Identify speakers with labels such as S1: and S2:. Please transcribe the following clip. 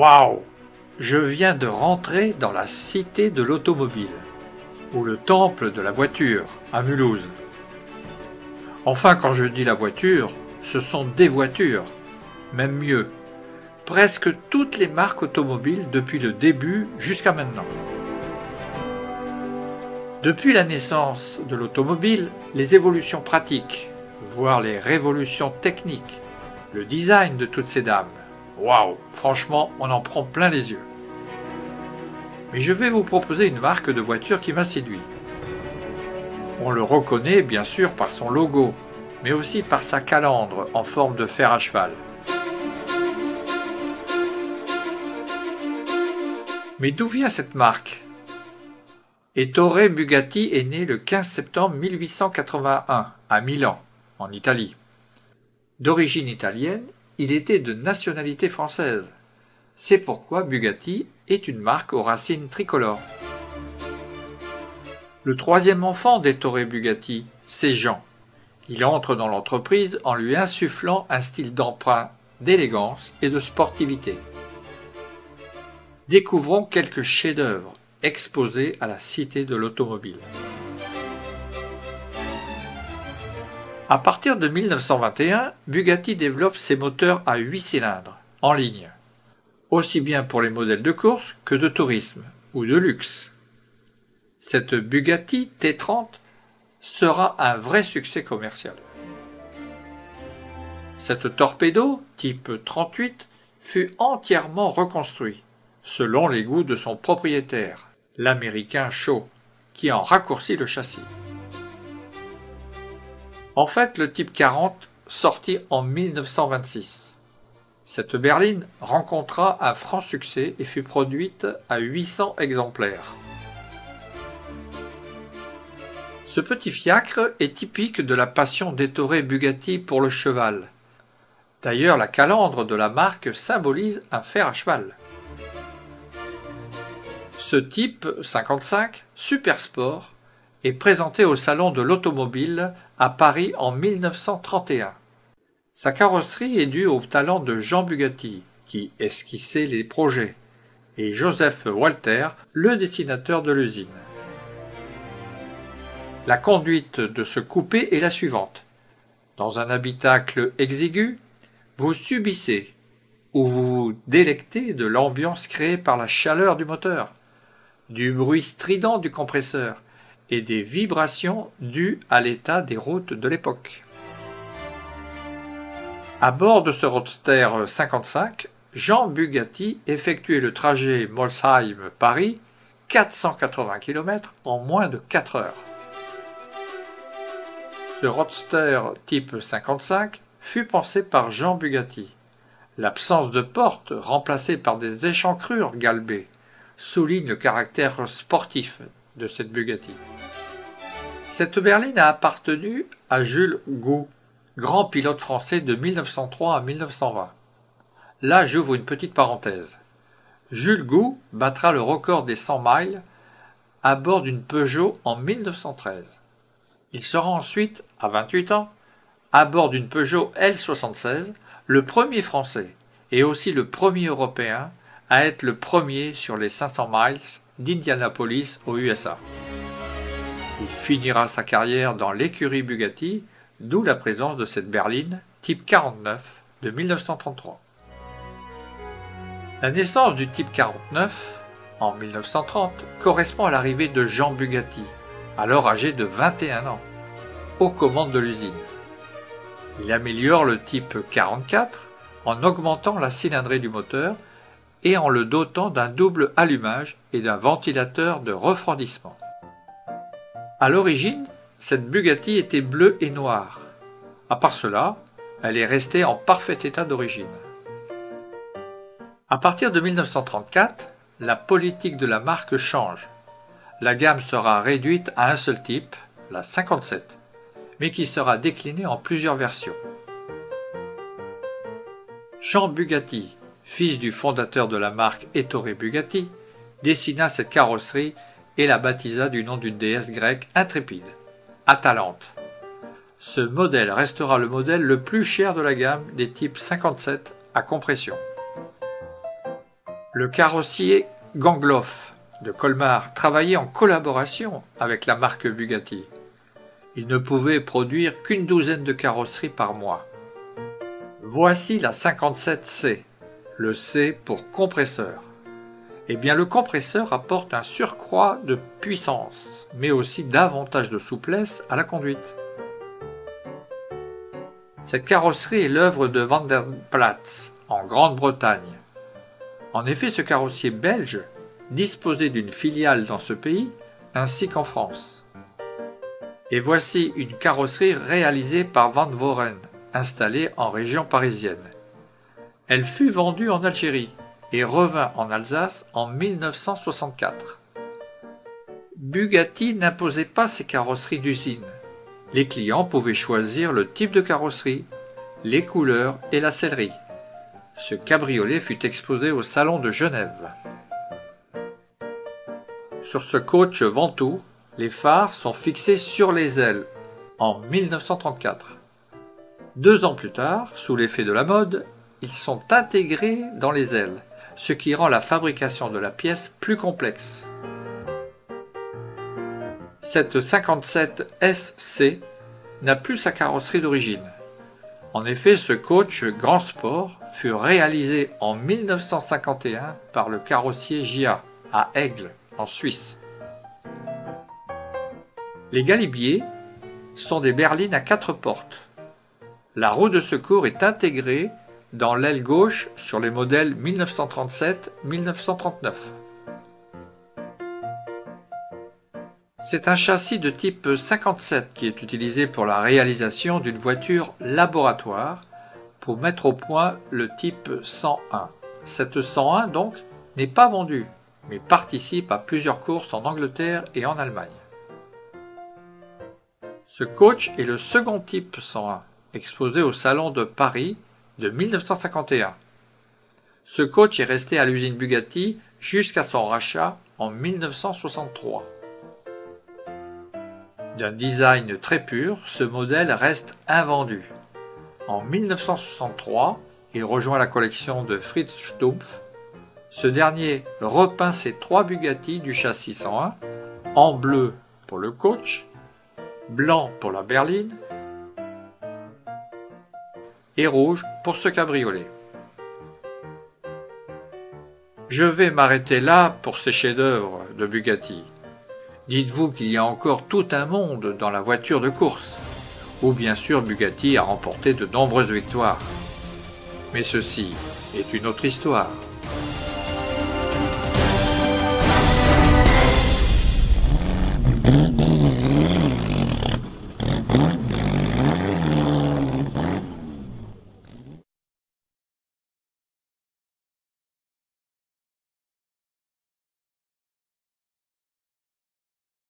S1: Waouh! Je viens de rentrer dans la cité de l'automobile, ou le temple de la voiture, à Mulhouse. Enfin, quand je dis la voiture, ce sont des voitures, même mieux, presque toutes les marques automobiles depuis le début jusqu'à maintenant. Depuis la naissance de l'automobile, les évolutions pratiques, voire les révolutions techniques, le design de toutes ces dames, waouh, franchement, on en prend plein les yeux. Mais je vais vous proposer une marque de voiture qui m'a séduit. On le reconnaît bien sûr par son logo, mais aussi par sa calandre en forme de fer à cheval. Mais d'où vient cette marque? Ettore Bugatti est né le 15 septembre 1881 à Milan, en Italie. D'origine italienne, il était de nationalité française. C'est pourquoi Bugatti est une marque aux racines tricolores. Le troisième enfant d'Ettore Bugatti, c'est Jean. Il entre dans l'entreprise en lui insufflant un style d'emprunt, d'élégance et de sportivité. Découvrons quelques chefs-d'œuvre exposés à la Cité de l'Automobile. À partir de 1921, Bugatti développe ses moteurs à 8 cylindres, en ligne, aussi bien pour les modèles de course que de tourisme ou de luxe. Cette Bugatti T30 sera un vrai succès commercial. Cette Torpedo, type 38, fut entièrement reconstruit, selon les goûts de son propriétaire, l'américain Shaw, qui en raccourcit le châssis. En fait, le type 40 sortit en 1926. Cette berline rencontra un franc succès et fut produite à 800 exemplaires. Ce petit fiacre est typique de la passion d'Ettore Bugatti pour le cheval. D'ailleurs, la calandre de la marque symbolise un fer à cheval. Ce type 55 Super Sport est présenté au Salon de l'Automobile à Paris en 1931. Sa carrosserie est due au talent de Jean Bugatti, qui esquissait les projets, et Joseph Walter, le dessinateur de l'usine. La conduite de ce coupé est la suivante. Dans un habitacle exigu, vous subissez ou vous vous délectez de l'ambiance créée par la chaleur du moteur, du bruit strident du compresseur et des vibrations dues à l'état des routes de l'époque. À bord de ce Roadster 55, Jean Bugatti effectuait le trajet Molsheim-Paris, 480 km en moins de 4 heures. Ce Roadster type 55 fut pensé par Jean Bugatti. L'absence de porte, remplacée par des échancrures galbées, souligne le caractère sportif de cette Bugatti. Cette berline a appartenu à Jules Gou, grand pilote français de 1903 à 1920. Là, j'ouvre une petite parenthèse. Jules Gou battra le record des 100 miles à bord d'une Peugeot en 1913. Il sera ensuite, à 28 ans, à bord d'une Peugeot L76, le premier français et aussi le premier européen à être le premier sur les 500 miles d'Indianapolis aux USA. Il finira sa carrière dans l'écurie Bugatti, d'où la présence de cette berline type 49 de 1933. La naissance du type 49, en 1930, correspond à l'arrivée de Jean Bugatti, alors âgé de 21 ans, aux commandes de l'usine. Il améliore le type 44 en augmentant la cylindrée du moteur et en le dotant d'un double allumage et d'un ventilateur de refroidissement. À l'origine, cette Bugatti était bleue et noire. À part cela, elle est restée en parfait état d'origine. À partir de 1934, la politique de la marque change. La gamme sera réduite à un seul type, la 57, mais qui sera déclinée en plusieurs versions. Jean Bugatti, fils du fondateur de la marque Ettore Bugatti, dessina cette carrosserie et la baptisa du nom d'une déesse grecque intrépide, Atalante. Ce modèle restera le modèle le plus cher de la gamme des types 57 à compression. Le carrossier Gangloff de Colmar travaillait en collaboration avec la marque Bugatti. Il ne pouvait produire qu'une douzaine de carrosseries par mois. Voici la 57C, le C pour compresseur. Eh bien, le compresseur apporte un surcroît de puissance, mais aussi davantage de souplesse à la conduite. Cette carrosserie est l'œuvre de Van der Plaats, en Grande-Bretagne. En effet, ce carrossier belge disposait d'une filiale dans ce pays, ainsi qu'en France. Et voici une carrosserie réalisée par Van Voren, installée en région parisienne. Elle fut vendue en Algérie et revint en Alsace en 1964. Bugatti n'imposait pas ses carrosseries d'usine. Les clients pouvaient choisir le type de carrosserie, les couleurs et la sellerie. Ce cabriolet fut exposé au Salon de Genève. Sur ce coach Ventoux, les phares sont fixés sur les ailes en 1934. 2 ans plus tard, sous l'effet de la mode, ils sont intégrés dans les ailes, ce qui rend la fabrication de la pièce plus complexe. Cette 57 SC n'a plus sa carrosserie d'origine. En effet, ce coach Grand Sport fut réalisé en 1951 par le carrossier GIA à Aigle, en Suisse. Les galibiers sont des berlines à 4 portes. La roue de secours est intégrée dans l'aile gauche sur les modèles 1937-1939. C'est un châssis de type 57 qui est utilisé pour la réalisation d'une voiture laboratoire pour mettre au point le type 101. Cette 101 donc n'est pas vendue, mais participe à plusieurs courses en Angleterre et en Allemagne. Ce coach est le second type 101, exposé au Salon de Paris de 1951. Ce coach est resté à l'usine Bugatti jusqu'à son rachat en 1963. D'un design très pur, ce modèle reste invendu. En 1963, il rejoint la collection de Fritz Stumpf. Ce dernier repeint ses 3 Bugatti du châssis 101, en bleu pour le coach, blanc pour la berline et rouge pour ce cabriolet. Je vais m'arrêter là pour ces chefs-d'œuvre de Bugatti. Dites-vous qu'il y a encore tout un monde dans la voiture de course, où bien sûr Bugatti a remporté de nombreuses victoires. Mais ceci est une autre histoire.